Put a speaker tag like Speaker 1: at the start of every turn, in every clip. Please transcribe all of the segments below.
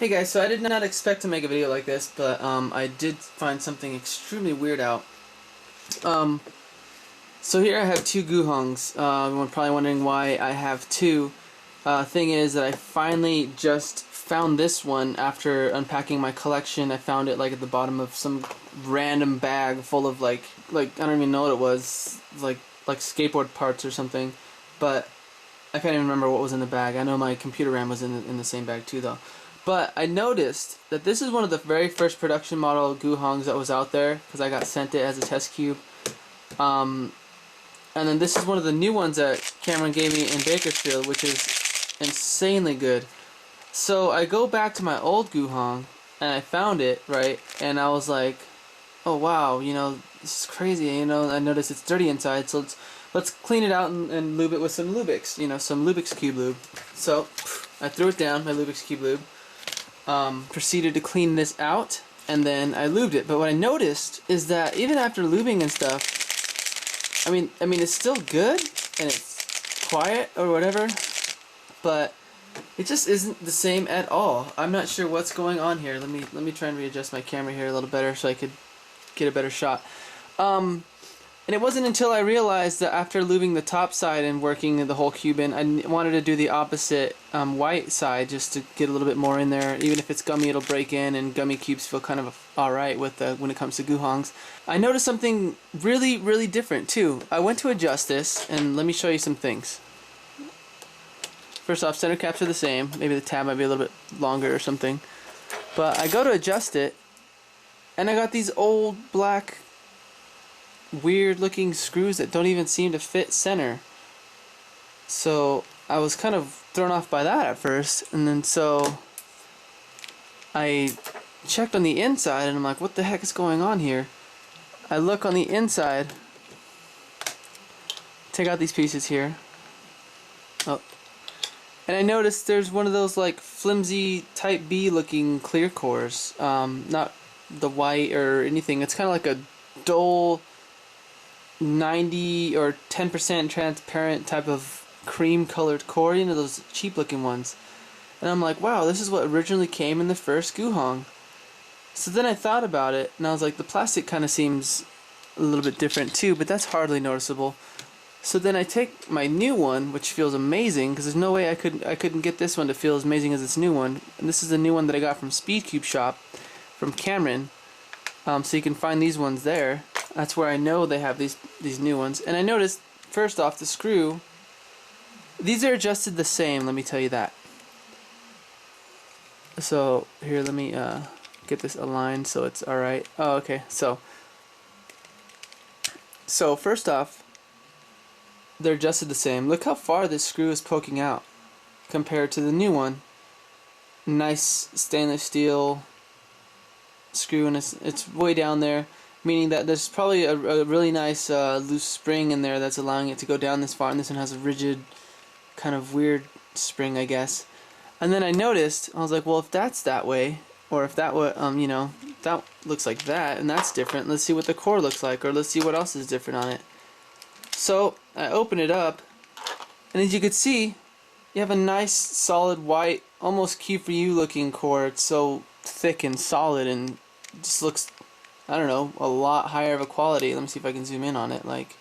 Speaker 1: Hey guys, so I did not expect to make a video like this, but I did find something extremely weird out. Um, so here I have two guhongs. You're probably wondering why I have two. Thing is that I finally just found this one after unpacking my collection. I found it like at the bottom of some random bag full of like I don't even know what it was, like skateboard parts or something. But I can't even remember what was in the bag. I know my computer RAM was in the same bag too, though. But I noticed that this is one of the very first production model Guhongs that was out there because I got sent it as a test cube. And then this is one of the new ones that Cameron gave me in Bakersfield, which is insanely good. So I go back to my old Guhong and I found it, right? And I was like, oh wow, this is crazy. I noticed it's dirty inside, so let's clean it out and lube it with some Lubix, some Lubix Cube Lube. So I threw it down, my Lubix Cube Lube. Proceeded to clean this out, and then I lubed it. But what I noticed is that even after lubing and stuff, I mean it's still good and it's quiet or whatever, but it just isn't the same at all. I'm not sure what's going on here. Let me try and readjust my camera here a little better so I could get a better shot. And it wasn't until I realized that after lubing the top side and working the whole cube in, I wanted to do the opposite white side just to get a little bit more in there. Even if it's gummy, it'll break in, and gummy cubes feel kind of alright with when it comes to Guhongs. I noticed something really, really different too. I went to adjust this, and let me show you some things. First off, center caps are the same. Maybe the tab might be a little bit longer or something. But I go to adjust it, and I got these old black weird looking screws that don't even seem to fit center. So I was kind of thrown off by that at first, and then so I checked on the inside and I'm like, what the heck is going on here? I look on the inside, take out these pieces here, and I noticed there's one of those like flimsy type B looking clear cores, not the white or anything. It's kind of like a dull 90 or 10% transparent type of cream colored core, those cheap looking ones. And I'm like, wow, this is what originally came in the first Guhong. So then I thought about it and I was like, the plastic kind of seems a little bit different too, but that's hardly noticeable. So then I take my new one, which feels amazing, because there's no way I couldn't get this one to feel as amazing as this new one. And this is the new one that I got from Speed Cube Shop from Cameron. So you can find these ones there. That's where I know they have these new ones. And I noticed, first off, the screw, these are adjusted the same, let me tell you that. So here, let me get this aligned so it's alright. Oh, okay. So first off, they're adjusted the same. Look how far this screw is poking out compared to the new one. Nice stainless steel screw, and it's way down there, meaning that there's probably a really nice loose spring in there that's allowing it to go down this far, and this one has a rigid kind of weird spring, I guess. And then I noticed, I was like, well, if that's that way, or if that that looks like that and that's different, let's see what the core looks like, or let's see what else is different on it. So I open it up, and as you can see, you have a nice solid white, almost Q4U looking core. It's so thick and solid and just looks, I don't know, a lot higher of a quality. Let me see if I can zoom in on it. Like,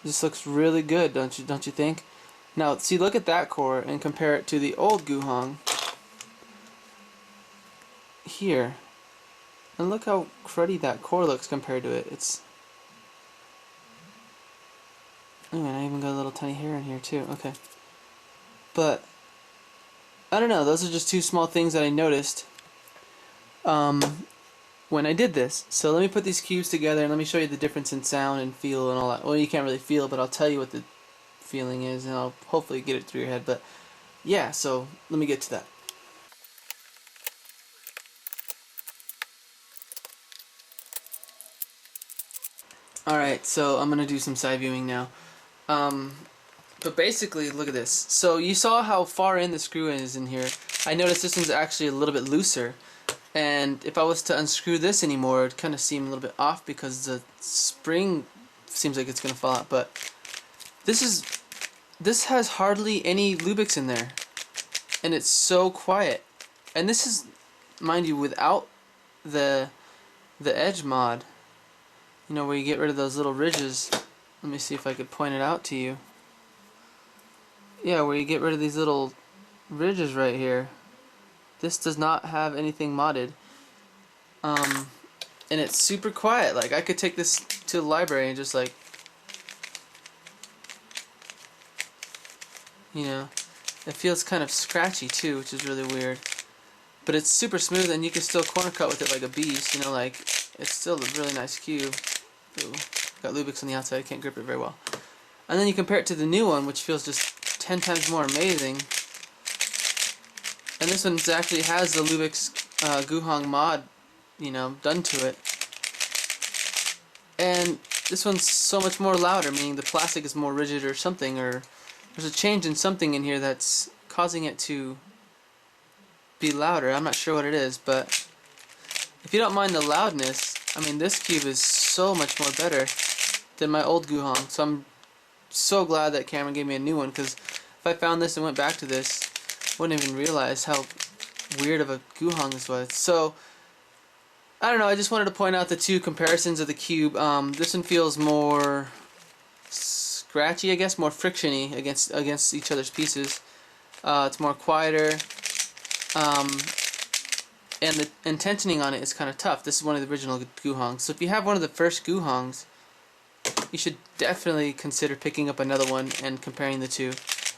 Speaker 1: this looks really good, don't you think? Now, see, look at that core and compare it to the old Guhong here, and look how cruddy that core looks compared to it. It's, oh man, I even got a little tiny hair in here too. Okay, but I don't know. Those are just two small things that I noticed when I did this. So let me put these cubes together and let me show you the difference in sound and feel and all that. Well, you can't really feel, but I'll tell you what the feeling is, and I'll hopefully get it through your head. But yeah, so let me get to that. Alright, so I'm gonna do some side viewing now. But basically, look at this. So you saw how far in the screw is in here. I noticed this one's actually a little bit looser. And if I was to unscrew this anymore, it'd kind of seem a little bit off because the spring seems like it's going to fall out. But this has hardly any Lubix in there. And it's so quiet. And this is, mind you, without the edge mod. You know, where you get rid of those little ridges. Let me see if I could point it out to you. Yeah, where you get rid of these little ridges right here. This does not have anything modded. And it's super quiet. Like, I could take this to the library and just like, you know, it feels kind of scratchy too, which is really weird. But it's super smooth, and you can still corner cut with it like a beast. You know, like, it's still a really nice cube. Ooh, got Lubics on the outside, I can't grip it very well. And then you compare it to the new one, which feels just 10 times more amazing. And this one actually has the Lubics Guhong mod, you know, done to it. And this one's so much more louder, meaning the plastic is more rigid or something, or there's a change in something in here that's causing it to be louder. I'm not sure what it is, but if you don't mind the loudness, I mean, this cube is so much more better than my old Guhong. So I'm so glad that Cameron gave me a new one, because if I found this and went back to this, I wouldn't even realize how weird of a Guhong this was. So I don't know, I just wanted to point out the two comparisons of the cube. This one feels more scratchy, I guess, more frictiony against each other's pieces. It's more quieter. And the tensioning on it is kind of tough. This is one of the original Guhongs. So if you have one of the first Guhongs, you should definitely consider picking up another one and comparing the two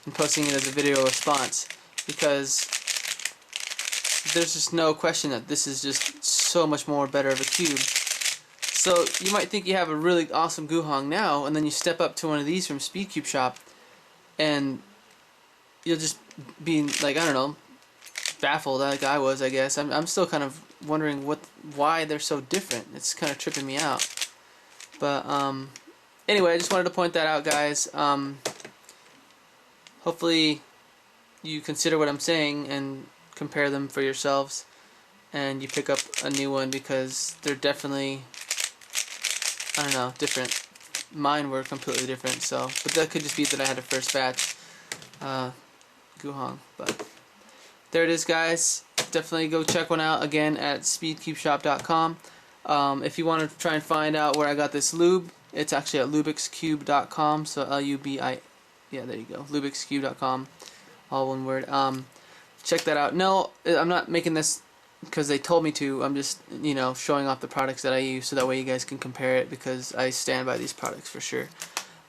Speaker 1: and posting it as a video response, because there's just no question that this is just so much more better of a cube. So you might think you have a really awesome Guhong now, and then you step up to one of these from Speedcube Shop, and you'll just be like, I don't know, baffled like I was, I guess. I'm still kind of wondering why they're so different. It's kind of tripping me out. But anyway, I just wanted to point that out, guys. Hopefully you consider what I'm saying and compare them for yourselves, and you pick up a new one, because they're definitely, I don't know, different. Mine were completely different, so, but that could just be that I had a first batch Guhong. But there it is, guys. Definitely go check one out again at speedcubeshop.com. If you want to try and find out where I got this lube, it's actually at lubicscube.com. So L-U-B-I, yeah, there you go, lubicscube.com, all one word. Check that out. No, I'm not making this because they told me to. I'm just, you know, showing off the products that I use, so that way you guys can compare it, because I stand by these products for sure.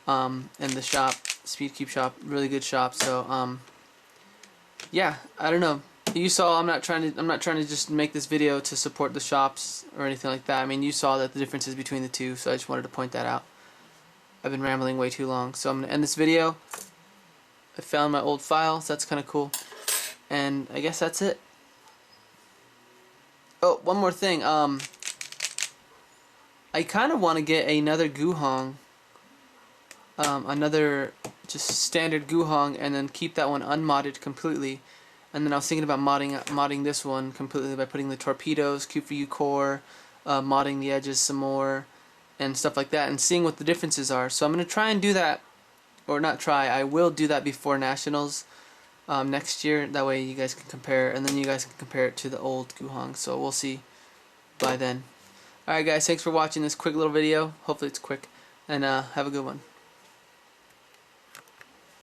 Speaker 1: And the shop, Speedcube Shop, really good shop. So yeah, I don't know. You saw I'm not trying to just make this video to support the shops or anything like that. I mean, you saw that the differences between the two, so I just wanted to point that out. I've been rambling way too long, so I'm gonna end this video. I found my old file, so that's kind of cool. And I guess that's it. Oh, one more thing. I kind of want to get another Guhong, another just standard Guhong, and then keep that one unmodded completely. And then I was thinking about modding this one completely by putting the torpedoes, Q4U core, modding the edges some more, and stuff like that, and seeing what the differences are. So I'm gonna try and do that, or not try. I will do that before Nationals next year. That way you guys can compare, and then you guys can compare it to the old Guhong. So we'll see by then. Alright guys, thanks for watching this quick little video. Hopefully it's quick, and have a good one.